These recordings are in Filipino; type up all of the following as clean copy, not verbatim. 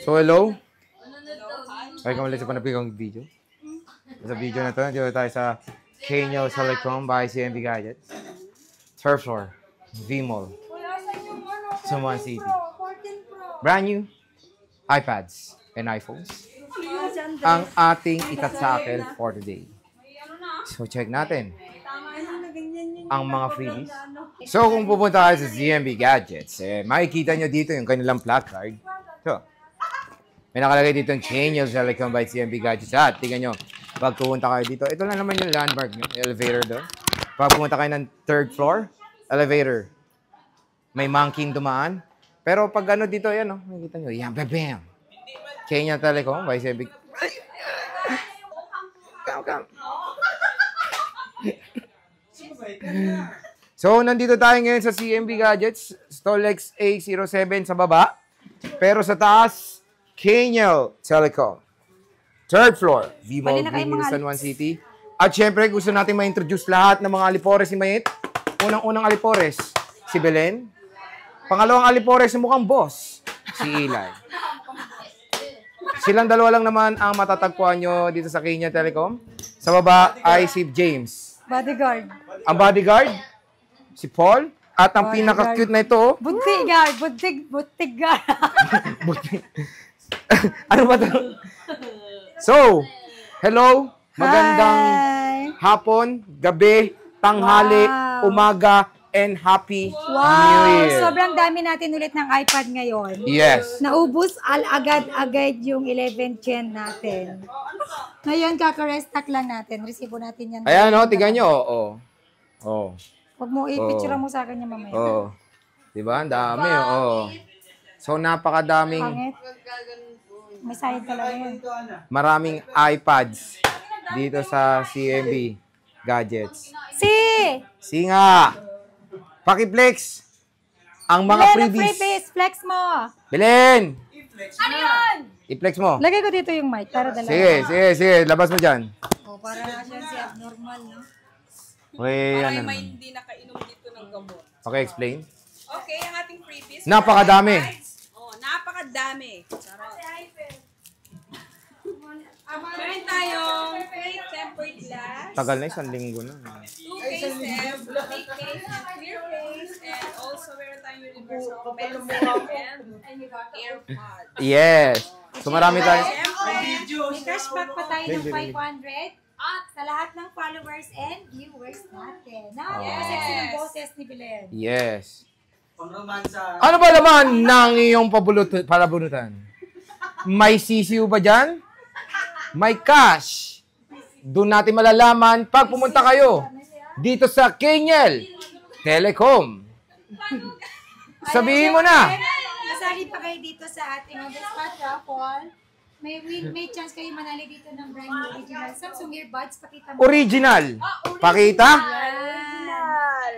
So, hello. Ay, kamalit sa panapigong video. Sa video na to, nandito tayo sa Kenyo Telecom by CMB Gadgets. Third floor, V-Mall, Sumwan City. Brand new iPads and iPhones ang ating itatsakel for today. So, check natin ang mga freebies. So, kung pupunta kayo sa CMB Gadgets, makikita nyo dito yung kanilang placard. So, may nakalagay dito yung Kenyo Telecom by CMB Gadgets. At tingnan nyo, pag pumunta kayo dito, ito lang naman yung landmark, yung elevator doon. Pag pumunta kayo ng third floor, elevator. May monkey dumaan. Pero pag ano dito, yan o, makikita nyo, yan, bam! Kenyo Telecom by CMB. Come. So, nandito tayo ngayon sa CMB Gadgets, Stolex A07 sa baba. Pero sa taas, Kenyo Telecom. Third floor, V-Mall, Greenhill, San Juan City. At syempre, gusto natin ma-introduce lahat ng mga alipores ni Mayet. Unang-unang alipores, si Belen. Pangalawang alipores, mukhang boss, si Eli. Silang dalawa lang naman ang matatagpuan nyo dito sa Kenyo Telecom. Sa baba ay si James. Bodyguard. Ang bodyguard, si Paul. At ang pinaka-cute na ito, Buntigar. ano ba ito? So, hello, magandang hapon, gabi, tanghali, umaga, and happy New Year. Sobrang dami natin ulit ng iPad ngayon. Yes. Naubos agad-agad yung 11th gen natin. Ngayon, kaka-restock lang natin. Resibo natin yan. Ayan, tingnan nyo. Oh. Huwag mo i-picture mo sa akin yung mamaya. Oh. Diba? Ang dami. So, napakadaming... Pangit. May sayad talaga yun. Maraming iPads dito sa CMB Gadgets. Si nga! Pakiplex ang mga freebies. Flex mo. Belen! Ano yun? I-flex mo. Lagay ko dito yung mic para dalawa. Sige. Labas mo dyan. Para siya si abnormal, no? Okay, para may hindi nakainom dito ng gamot. Okay, explain. Okay, ang ating freebies. Napakadami. Napakadami. Charot. Meron tayong free tempered glass. Tagal na, 1 linggo na. 2 cases, big case, and clear case, and also meron tayong universal pencil and AirPods. Yes. So marami tayo. May cashback pa tayo ng 500 at sa lahat ng followers and viewers natin. Napaka-sexy ng boses ni Belen. Yes. Ano ba naman ng iyong palabunutan? May sisiw ba dyan? May cash. Doon natin malalaman pag pumunta kayo dito sa Kenyo Telecom. Sabihin mo na. Masali pa kayo dito sa ating on-the-spot raffle. May chance kayo manali dito ng brand new original Samsung earbuds. Pakita mo. Original. Pakita.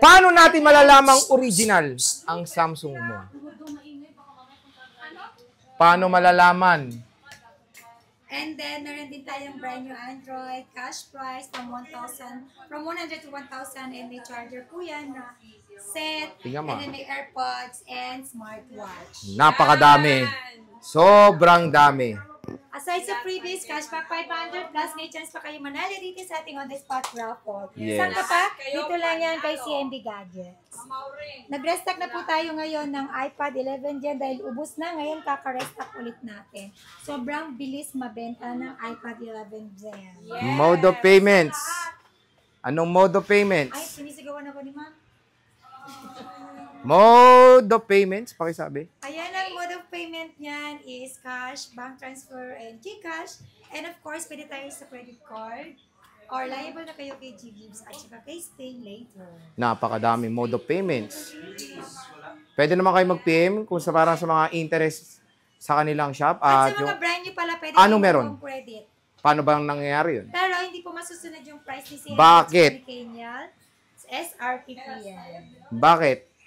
Paano natin malalamang original ang Samsung mo? Paano malalaman? And then, meron din tayong brand new Android cash price from 100 to 1,000 and may charger po yan na set. And then may AirPods and smartwatch. Napakadami. Sobrang dami. Aside sa freebies, cashback 500 plus may chance pa kayo manali dito sa ating on-the-spot raffle. Yes. Saan ka pa? Dito lang yan kay CMB Gadgets. Nag-restock na po tayo ngayon ng iPad 11 Gen dahil ubos na. Ngayon kaka-restock ulit natin. Sobrang bilis mabenta ng iPad 11 Gen. Yes. Mode of payments. Anong mode of payments? Ay, sinisigawan ako ni ma'am. Mode of payments, pakisabi. Ayan, ang mode of payment niyan is cash, bank transfer, and GCash. And of course, pwede tayo sa credit card or liable na kayo kay GGives at saka kay Stay Later. Napakadami mode of payments. Pwede naman kayo mag-PM kung sa para sa mga interest sa kanilang shop. At sa mga brand new pala, pwede anong meron? Credit. Paano bang nangyayari yun? Pero hindi po masusunod yung price ni CMB. Bakit? SRP po yan. Bakit?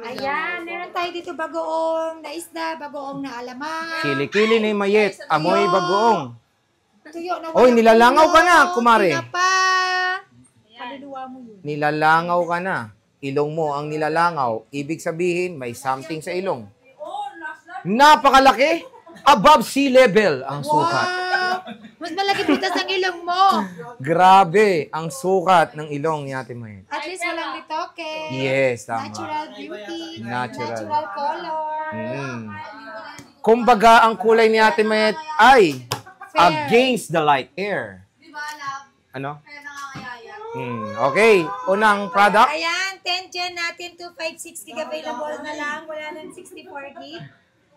Ayan, meron tayo dito bagoong na isda, bagoong na alamang. Kili-kili ni Mayet, amoy bagoong. Tuyo na Oy, nilalangaw ka na, kumare. Kaluluwa mo yun. Nilalangaw ka na. Ilong mo ang nilalangaw. Ibig sabihin, may something sa ilong. Napakalaki. Above sea level ang sukat. Mas malaki butas ng ilong mo. Grabe ang sukat ng ilong ni Ate Mayet. At least walang ritoke. Yes, tama. Natural beauty. Natural. Natural color. Kumbaga, ang kulay ni Ate Mayet ay Fair. against the light air. Di ba, love? Ano? Kaya nakakayaya. Okay. Unang product. Ayan, 10 gen natin, 256 gig available na lang. Wala nang 64 gig.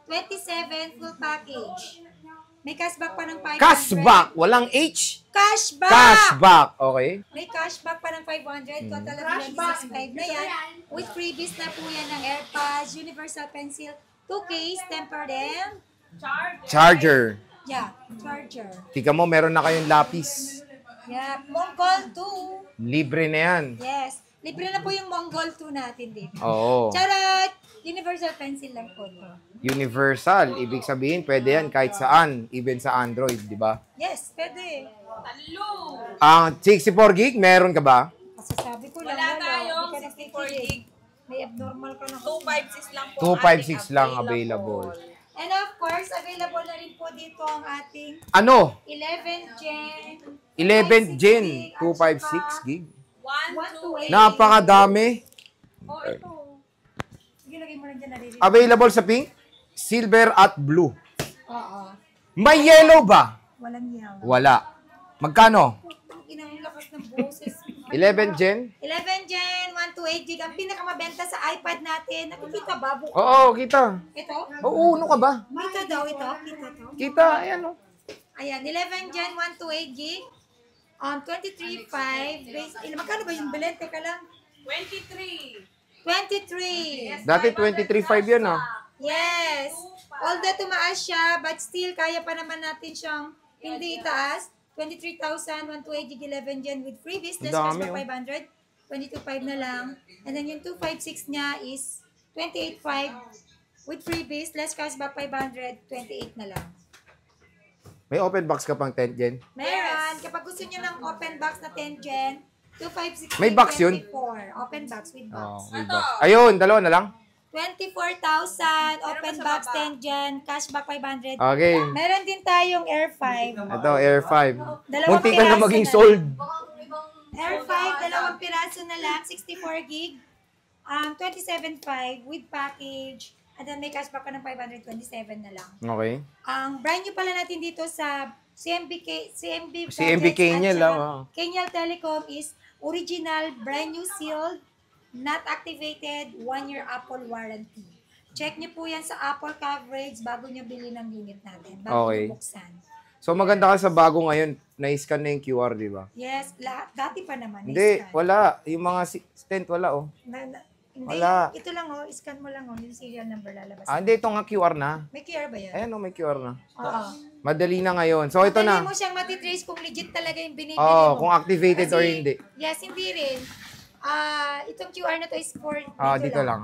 27 full package. May cashback pa ng 500. Cashback. Walang H. Cashback! Cashback. Okay. May cashback pa ng 500. Total of 26.5 na yan. With freebies na po yan ng AirPods, Universal Pencil, 2 case, tempered and Charger. yeah, charger. Tika mo, meron na kayong lapis. Yeah, Mongol 2. Libre na yan. Yes. Libre na po yung Mongol 2 natin dito. Oo. Charot! Universal Pencil lang po ito. Universal. Ibig sabihin, pwede yan kahit saan. Even sa Android, di ba? Yes, pwede. Ang 64 gig, meron ka ba? Kasi sabi ko lang, Wala tayong Hindi ka 64 nakikinig. gig. May abnormal ka na. 256 lang po. 256 lang available. And of course, available na rin po dito ang ating Ano? 11 Gen. 11 Gen 256 256 gig. 128. Napakadami. Oh, ito. Sige, lagay mo lang dyan naririnig. Available sa pink, silver at blue. Oo. May yellow ba? Walang yaw. Wala. Magkano? Ang inang lakas ng boses. 11 Gen? 11 Gen, 128 gig. Ang pinakamabenta sa iPad natin. Nakikita ba? Oo, kita. Ito? Oo, ano ka ba? Kita daw ito. Kita to. Kita, ayan o. Ayan, 11 Gen, 128 gig. 23.5. Magkano ba yung bilen? Teka lang. 23. 23. Dati 23.5 yan ah. Yes. Although tumaas siya, but still, kaya pa naman natin siyang hindi itaas. 23,128 gig 11 Gen with freebies. That's Dami, just for 500. 22.5 na lang. And then yung 256 niya is 28.5 with freebies. Less cashback 500. 28 na lang. May open box ka pang 10 Gen? Meron. Kapag gusto niyo ng open box na 10 Gen, 256 May box yun? 24. Open box with box. Oh, may box. Ayun, dalawa na lang. 24,000 open sa box baba. 10 Gen, cashback 500. Okay. Meron din tayong Air 5. Ito, Air 5. Dalawang Munti ka na piraso maging na. sold. Air 5, dalawang piraso na lang, 64 gig. 27.5 with package. And then may cashback ka ng 527 na lang. Okay. Ang brand new pala natin dito sa CMB CMB Kenyal lang. Oh. Kenyal Telecom is original, brand new sealed, not activated, 1-year Apple warranty. Check niyo po yan sa Apple coverage bago niyo bilhin ng unit natin. Bago Okay. niyo buksan. So maganda ka sa bago ngayon, na-scan na yung QR, di ba? Yes, lahat. Dati pa naman. Hindi, i-scan. wala. Yung mga stent, wala oh. Hindi, Wala. ito lang oh, scan mo lang oh, yung serial number lalabas. Hindi, ito nga QR na. May QR ba yan? Ayan oh, may QR na. Oo. Madali na ngayon. So ito Madali na. mo siyang matitrace kung legit talaga yung binibili Oh, mo. kung activated or Kasi- hindi. Yes, hindi rin. Itong QR na to is for Dito lang.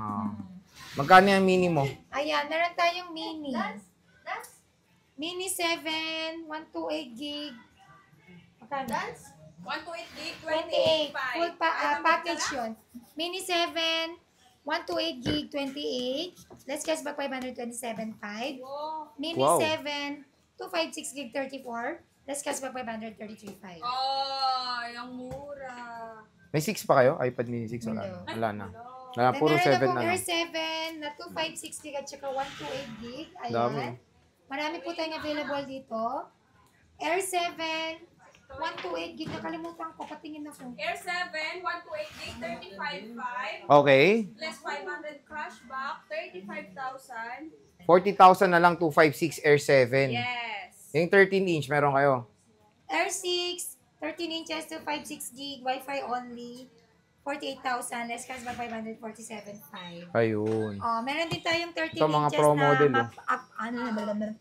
Magkano yung mini mo? Ayan, meron tayong mini. Mini 7, 128 gig. Magkano? 128 gig, 28. 28. Full package yun. Mini 7, 128 gig, 28. Let's guess back 527.5. Wow. Mini Wow. 7, 256 gig, 34. Let's guess back 533.5. Oh, yung mura. May 6 pa kayo? iPad mini 6 wala. Wala. Wala na. Wala, Then puro meron 7 akong na Air lang. 7 na 256 gig at saka 128 gig. Ayan. Dami. Marami po tayong available dito. Air 7, 128 gig. Nakalimutan ko. Patingin ako. Air 7, 128 gig, 35.5. Okay. Less 500 cashback, 35,000. 40,000 na lang 256 Air 7. Yes. Yung 13 inch meron kayo. Air 6, 13 inches to 56 gig. Wi-Fi only. 48,000. Less cash back 547.5. Ayun. Meron din tayong 13 Ito, mga inches pro na model, Meron din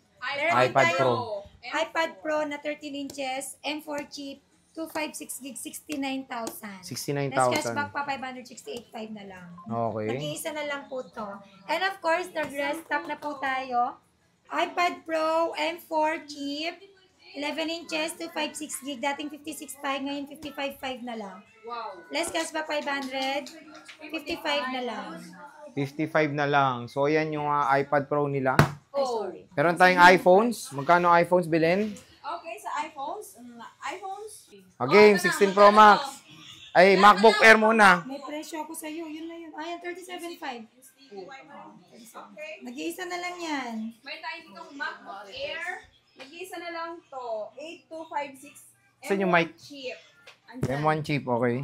iPad tayong Pro. iPad Pro na 13 inches, M4 chip, 256 gig, 69,000. 69,000. Less cashback pa, 568.5 na lang. Okay. Nag-iisa na lang po to. And of course, nag-restock na po tayo. iPad Pro, M4 chip, 11 inches to 56 gig. Dating 56.5, ngayon 55.5 na lang. Wow. Less cash back 500, 55 na lang. 55 na lang. So, yan yung iPad Pro nila. Ay, sorry. Meron tayong iPhones. Magkano iPhones bilhin? Okay, sa iPhones. Okay, 16 Pro Max. Ay, MacBook Air muna. May presyo ako sa'yo. Yun na yun. Ayan, 37.5. Okay. Nag-iisa na lang yan. May tayo ditong MacBook Air. Nag-iisa na lang to. 8256 Saan yung mic? chip. M1 chip, okay.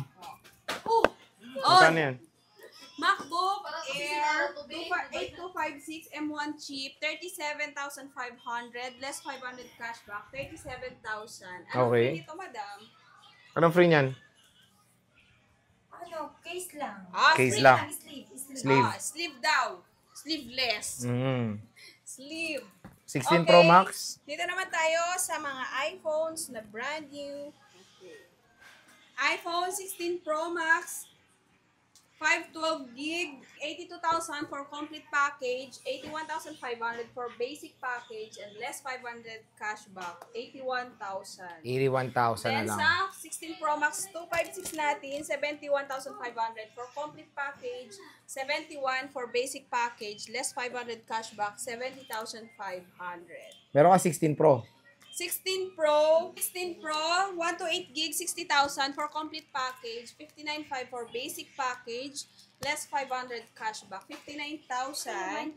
Oh! Magkano yan? MacBook Air 8256 M1 chip, 37,500, less 500 cashback, 37,000. Ano Okay. free nito, madam? Anong free niyan? Ano, case lang. Case sleeve. lang. Sleeve. Sleeve daw. Sleeveless. Sleeve. 16 Pro Max. Dito naman tayo sa mga iPhones na brand new. iPhone 16 Pro Max, 512 gig, 82,000 for complete package, 81,500 for basic package, and less 500 cashback, 81,000. 81,000 na Then lang. sa 16 Pro Max 256 natin, 71,500 for complete package, 71 for basic package, less 500 cashback, 70,500. Meron ka 16 Pro. 16 Pro, 128 gig, 60,000 for complete package, 59,500 for basic package, less 500 cashback, 59,000.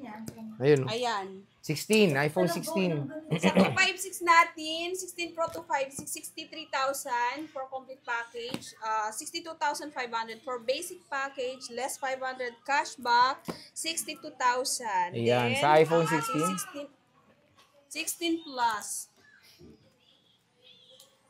Ayun. Ayan. 16, iPhone 16. Sa 256 natin, 16 Pro 256, 63,000 for complete package, 62,500 for basic package, less 500 cashback, 62,000. Ayan, Then, sa iPhone ang ating 16 Plus.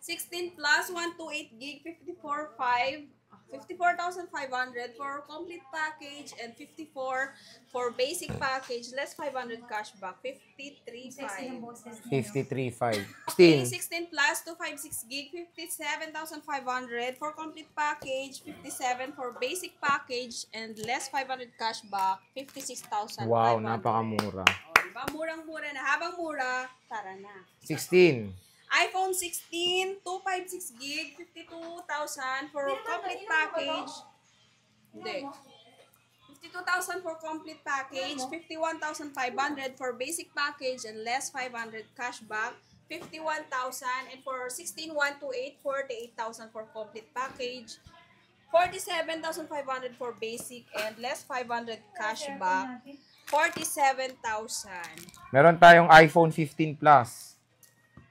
16 Plus, 128 gig, 54,500 for complete package, and 54 for basic package, less 500 cashback, 53,500. 53.5. 16. 16 Plus, 256 gig, 57,500 for complete package, 57 for basic package, and less 500 cashback, 56,500. Wow, napakamura. Diba? Murang-mura na. Habang mura, tara na. 16. iPhone 16, 256 gig, 52,000 for complete package. Hindi. 52,000 for complete package, 51,500 for basic package, and less 500 cashback, 51,000. And for 16, 128, 48,000 for complete package, 47,500 for basic, and less 500 cashback, 47,000. Meron tayong iPhone 15 Plus.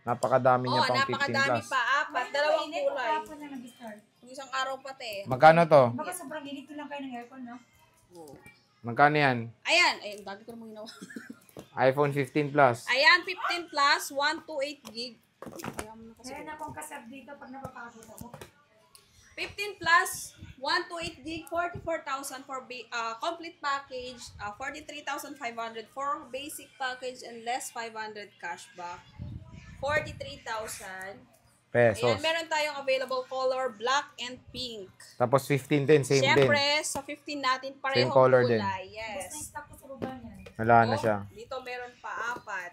Napakadami niya pang 15 napakadami Plus. pa. Apat, dalawang kulay. Kapon na nag-start. Kung isang araw pati. Magkano to? Baka sobrang init lang kayo ng aircon, no? Magkano yan? Ayan, dami ko namang ginawa. iPhone 15 Plus. Ayan, 15 Plus, 128 gig. Ayan mo na kasi. Meron akong kasab dito pag napapagod ako. 15 Plus, 128 gig, 44,000 for complete package, 43,500 for basic package, and less 500 cashback. 43,000. Pesos. Ayan, meron tayong available color, black and pink. Tapos 15 din, same Siyempre, din. sa 15 natin, parehong Same color kulay. din. Basta Yes. yung stock ko sa baba niyan. Wala na siya. Dito meron pa apat.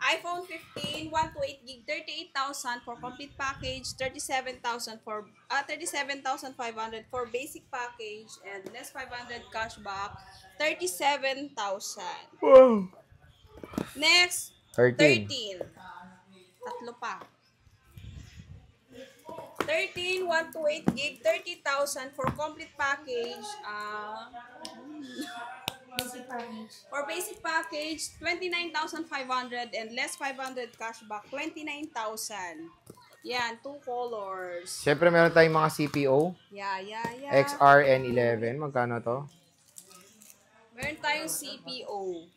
iPhone 15, 128 gig, 38,000 for complete package, 37,000 for 37,500 for basic package, and less 500 cashback, 37,000. Wow. Next, 13. 13. Tatlo pa. 13, 128 gig, 30,000 for complete package. Basic package. For basic package, 29,500 and less 500 cashback, 29,000. Yan, 2 colors. Siyempre, meron tayong mga CPO. Yeah. XRN11. Magkano to? Meron tayong CPO.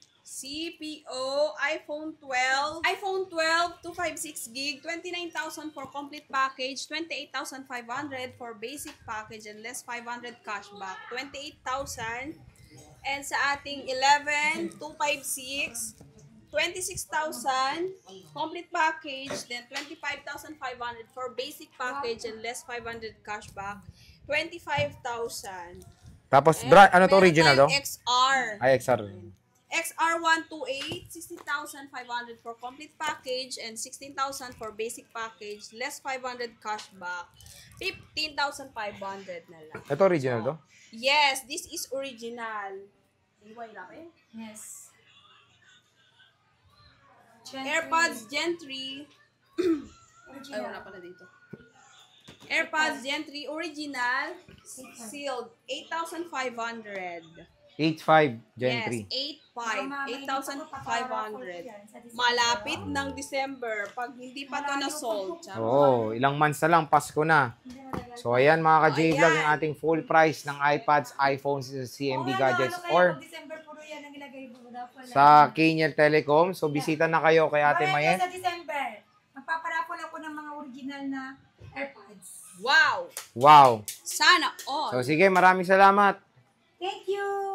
iPhone 12. iPhone 12, 256 gig, 29,000 for complete package, 28,500 for basic package, and less 500 cashback, 28,000. And sa ating 11, 256, 26,000 complete package, then 25,500 for basic package and less 500 cashback, 25,000. Tapos, And ano to meron original to? tayong XR. Ay, XR. XR128, 60,500 for complete package and 16,000 for basic package, less 500 cashback, 15,500 na lang. Ito original to? Yes, this is original. Yes. AirPods Gen 3. Ay, wala pala dito. AirPods Gen 3 original, sealed, 8,500. 8.5 Gen Yes, 3. 8,500. Malapit ng December pag hindi pa to na-sold. Oo, ilang months na lang, Pasko na. So ayan mga ka-J-Vlog, yung ating full price ng iPads, iPhones sa CMB Gadgets or December puro yan ang ilagay mo. sa Kenya Telecom. So bisita na kayo kay Ate Mayen. Sa December, magpaparapol ako ng mga original na AirPods. Wow! Wow. Sana all! So sige, maraming salamat. Thank you!